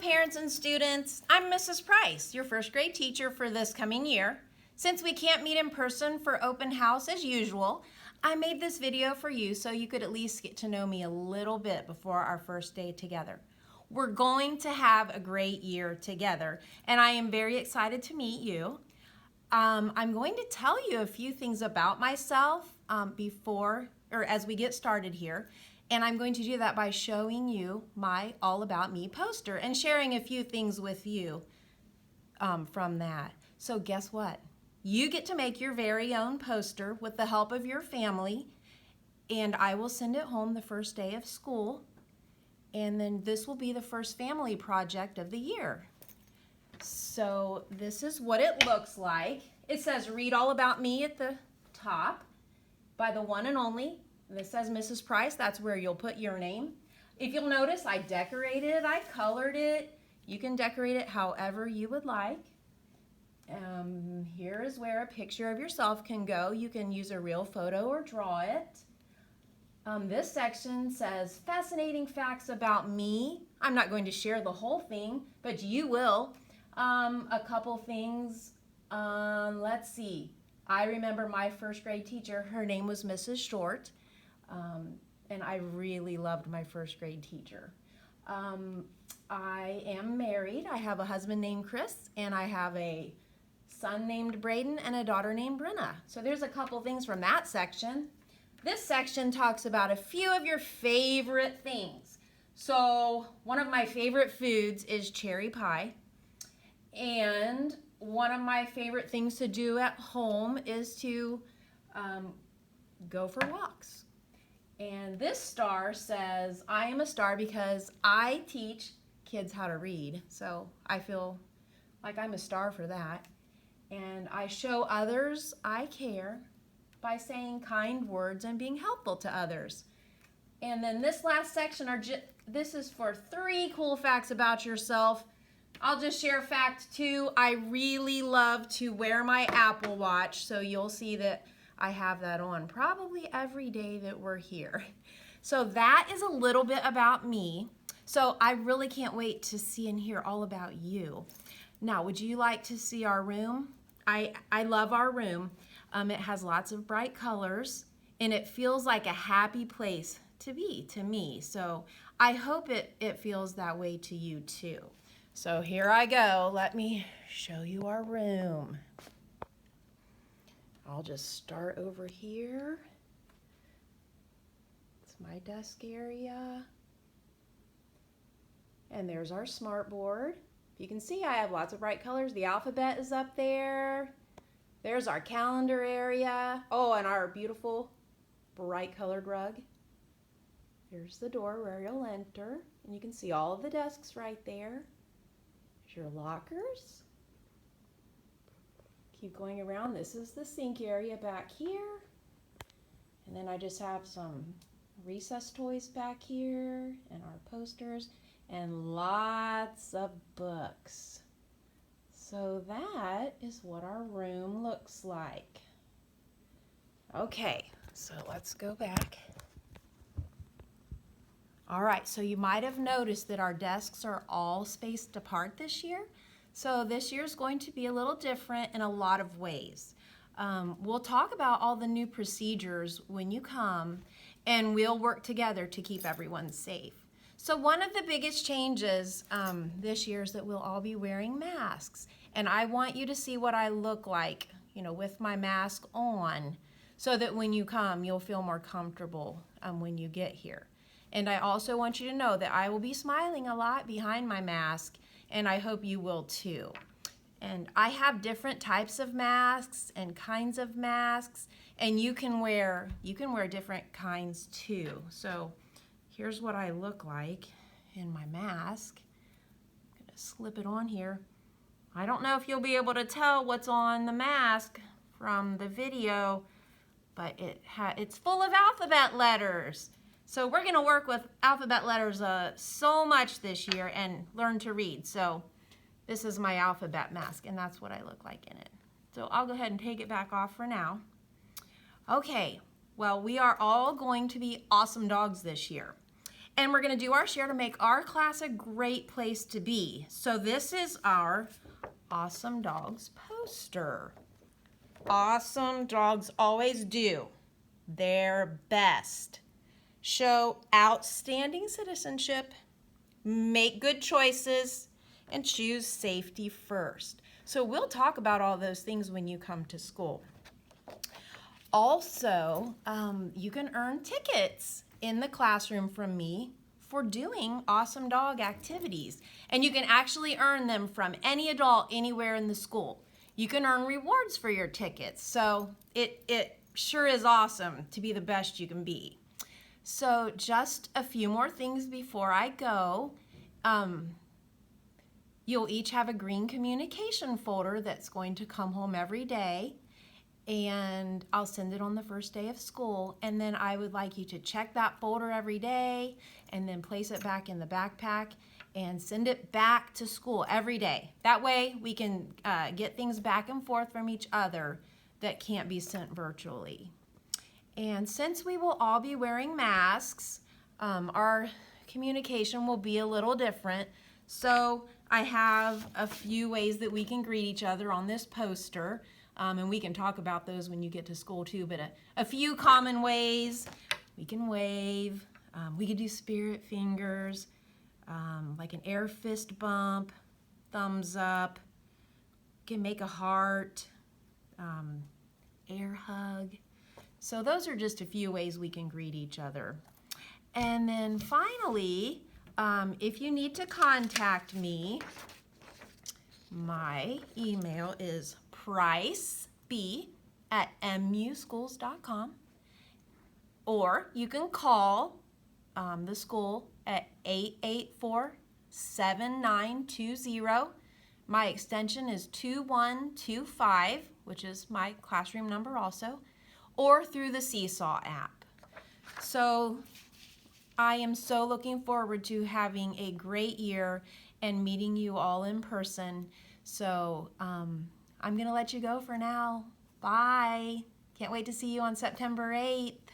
parents and students. I'm Mrs. Price, your first grade teacher for this coming year. Since we can't meet in person for open house as usual, I made this video for you so you could at least get to know me a little bit before our first day together. We're going to have a great year together, and I am very excited to meet you. I'm going to tell you a few things about myself as we get started here. And I'm going to do that by showing you my All About Me poster and sharing a few things with you from that. So guess what? You get to make your very own poster with the help of your family, and I will send it home the first day of school. And then this will be the first family project of the year. So this is what it looks like. It says read all about me at the top by the one and only. This says Mrs. Price. That's where you'll put your name. If you'll notice, I decorated it, I colored it. You can decorate it however you would like. Here is where a picture of yourself can go. You can use a real photo or draw it. This section says fascinating facts about me. I'm not going to share the whole thing, but you will. A couple things. Let's see. I remember my first grade teacher. Her name was Mrs. Short. And I really loved my first grade teacher. I am married. I have a husband named Chris, and I have a son named Braden and a daughter named Brenna. So there's a couple things from that section. This section talks about a few of your favorite things. So one of my favorite foods is cherry pie. And one of my favorite things to do at home is to go for walks. And this star says, I am a star because I teach kids how to read. So I feel like I'm a star for that. And I show others I care by saying kind words and being helpful to others. And then this last section, this is for 3 cool facts about yourself. I'll just share fact 2. I really love to wear my Apple Watch, so you'll see that I have that on probably every day that we're here. So that is a little bit about me. So I really can't wait to see and hear all about you. Now, would you like to see our room? I love our room. It has lots of bright colors, and it feels like a happy place to be to me. So I hope it feels that way to you too. So here I go. Let me show you our room. I'll just start over here. It's my desk area. And there's our smart board. You can see I have lots of bright colors. The alphabet is up there. There's our calendar area. Oh, and our beautiful bright colored rug. Here's the door where you'll enter. And you can see all of the desks right there. There's your lockers. Keep going around. This is the sink area back here. And then I just have some recess toys back here and our posters and lots of books. So that is what our room looks like. Okay, so let's go back. All right, so you might have noticed that our desks are all spaced apart this year. So this year is going to be a little different in a lot of ways. We'll talk about all the new procedures when you come, and we'll work together to keep everyone safe. So one of the biggest changes this year is that we'll all be wearing masks. And I want you to see what I look like, with my mask on, so that when you come, you'll feel more comfortable when you get here. And I also want you to know that I will be smiling a lot behind my mask, and I hope you will too. And I have different types of masks and kinds of masks, and you can wear different kinds too. So here's what I look like in my mask. I'm gonna slip it on here. I don't know if you'll be able to tell what's on the mask from the video, but it's full of alphabet letters. So we're gonna work with alphabet letters so much this year and learn to read. So this is my alphabet mask, and that's what I look like in it. So I'll go ahead and take it back off for now. Okay, well, we are all going to be awesome dogs this year. And we're going to do our share to make our class a great place to be. So this is our Awesome Dogs poster. Awesome dogs always do their best. Show outstanding citizenship, make good choices, and choose safety first. So we'll talk about all those things when you come to school. Also, you can earn tickets in the classroom from me for doing awesome dog activities. And you can actually earn them from any adult anywhere in the school. You can earn rewards for your tickets. So it sure is awesome to be the best you can be. So just a few more things before I go. You'll each have a green communication folder that's going to come home every day, and I'll send it on the first day of school. And then I would like you to check that folder every day and then place it back in the backpack and send it back to school every day. That way we can get things back and forth from each other that can't be sent virtually. And since we will all be wearing masks, our communication will be a little different. So I have a few ways that we can greet each other on this poster, and we can talk about those when you get to school too, but a few common ways. We can wave, we can do spirit fingers, like an air fist bump, thumbs up, can make a heart, air hug. So those are just a few ways we can greet each other. And then finally, if you need to contact me, my email is priceb@muschools.com, or you can call the school at 884-7920. My extension is 2125, which is my classroom number also, or through the Seesaw app. So I am so looking forward to having a great year and meeting you all in person. So I'm going to let you go for now. Bye. Can't wait to see you on September 8th.